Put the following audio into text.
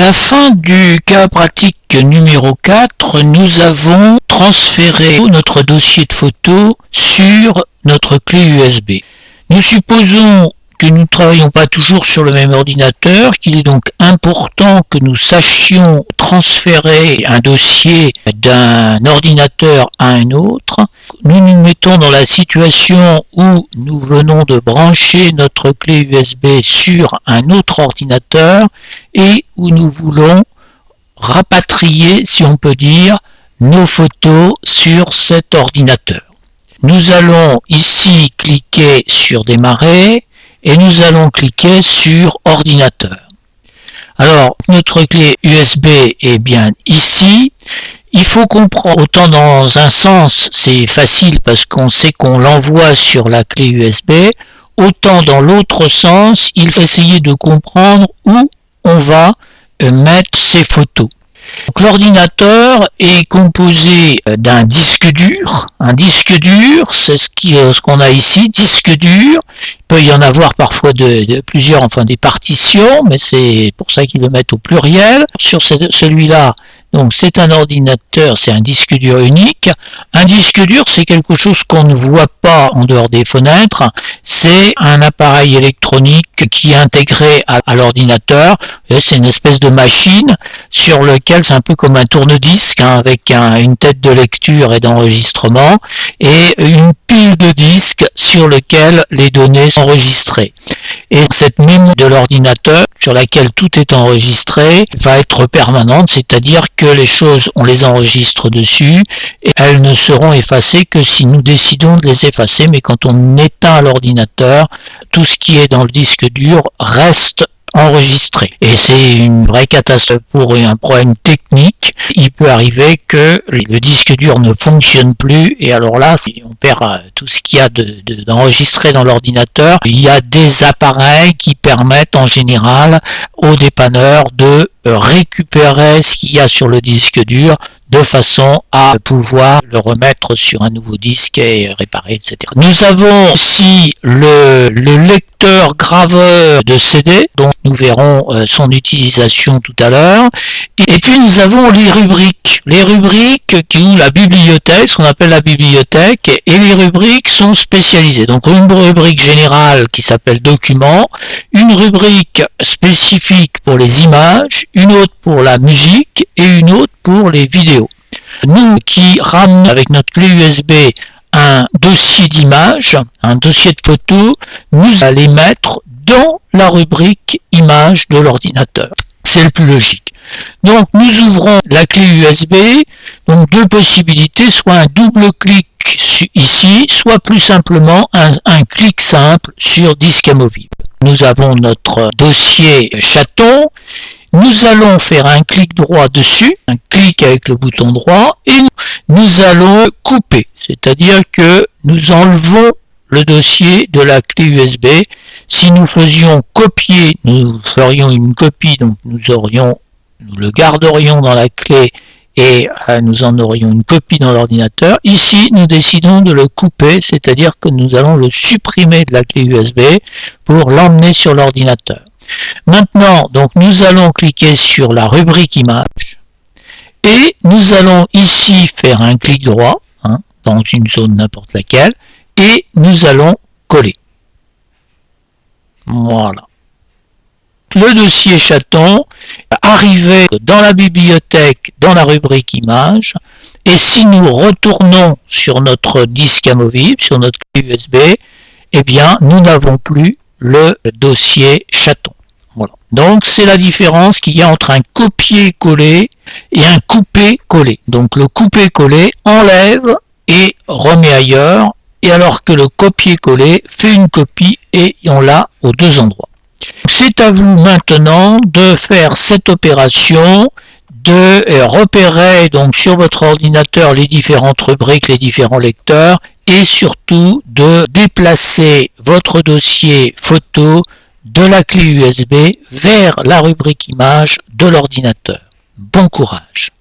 la fin du cas pratique numéro 4, nous avons transféré notre dossier de photos sur notre clé USB. Nous supposons que nous ne travaillons pas toujours sur le même ordinateur, qu'il est donc important que nous sachions transférer un dossier d'un ordinateur à un autre. Nous nous mettons dans la situation où nous venons de brancher notre clé USB sur un autre ordinateur et où nous voulons rapatrier, si on peut dire, nos photos sur cet ordinateur. Nous allons ici cliquer sur Démarrer et nous allons cliquer sur Ordinateur. Alors, notre clé USB est bien ici. Il faut comprendre, autant dans un sens, c'est facile parce qu'on sait qu'on l'envoie sur la clé USB, autant dans l'autre sens, il faut essayer de comprendre où on va mettre ces photos. L'ordinateur est composé d'un disque dur. Un disque dur, c'est ce qu'on a ici, disque dur. Il peut y en avoir parfois plusieurs, enfin des partitions, mais c'est pour ça qu'ils le mettent au pluriel. Sur celui-là, donc c'est un ordinateur, c'est un disque dur unique. Un disque dur, c'est quelque chose qu'on ne voit pas en dehors des fenêtres. C'est un appareil électronique qui est intégré à l'ordinateur. C'est une espèce de machine sur lequel c'est un peu comme un tourne-disque, avec une tête de lecture et d'enregistrement et une pile de disques sur lequel les données sont enregistrées. Et cette mémoire de l'ordinateur sur laquelle tout est enregistré va être permanente, c'est-à-dire que les choses, on les enregistre dessus et elles ne seront effacées que si nous décidons de les effacer, mais quand on éteint l'ordinateur, tout ce qui est dans le disque dur reste enregistré. Et c'est une vraie catastrophe pour un problème technique. Il peut arriver que le disque dur ne fonctionne plus et alors là, on perd tout ce qu'il y a d'enregistré dans l'ordinateur. Il y a des appareils qui permettent en général aux dépanneurs de récupérer ce qu'il y a sur le disque dur de façon à pouvoir le remettre sur un nouveau disque et réparer, etc. Nous avons aussi le lecteur graveur de CD, dont nous verrons son utilisation tout à l'heure. Et puis nous avons les rubriques. Les rubriques ou la bibliothèque, ce qu'on appelle la bibliothèque, et les rubriques sont spécialisées. Donc une rubrique générale qui s'appelle Documents, une rubrique spécifique pour les images, une autre pour la musique et une autre pour les vidéos. Nous qui ramenons avec notre clé USB un dossier d'images, un dossier de photos, nous allons les mettre dans la rubrique images de l'ordinateur. C'est le plus logique. Donc nous ouvrons la clé USB, donc deux possibilités, soit un double clic ici, soit plus simplement un clic simple sur disque amovible. Nous avons notre dossier chaton. Nous allons faire un clic droit dessus, un clic avec le bouton droit, et nous allons couper, c'est-à-dire que nous enlevons le dossier de la clé USB. Si nous faisions copier, nous ferions une copie, donc nous le garderions dans la clé et nous en aurions une copie dans l'ordinateur. Ici, nous décidons de le couper, c'est-à-dire que nous allons le supprimer de la clé USB pour l'emmener sur l'ordinateur. Maintenant, donc nous allons cliquer sur la rubrique images et nous allons ici faire un clic droit dans une zone n'importe laquelle et nous allons coller. Voilà. Le dossier chaton arrivé dans la bibliothèque, dans la rubrique images, et si nous retournons sur notre disque amovible, sur notre clé USB, eh bien nous n'avons plus le dossier chaton. Voilà. Donc c'est la différence qu'il y a entre un copier-coller et un couper-coller. Donc le couper-coller enlève et remet ailleurs, et alors que le copier-coller fait une copie et on l'a aux deux endroits. C'est à vous maintenant de faire cette opération, de repérer donc sur votre ordinateur les différentes rubriques, les différents lecteurs, et surtout de déplacer votre dossier photo de la clé USB vers la rubrique images de l'ordinateur. Bon courage!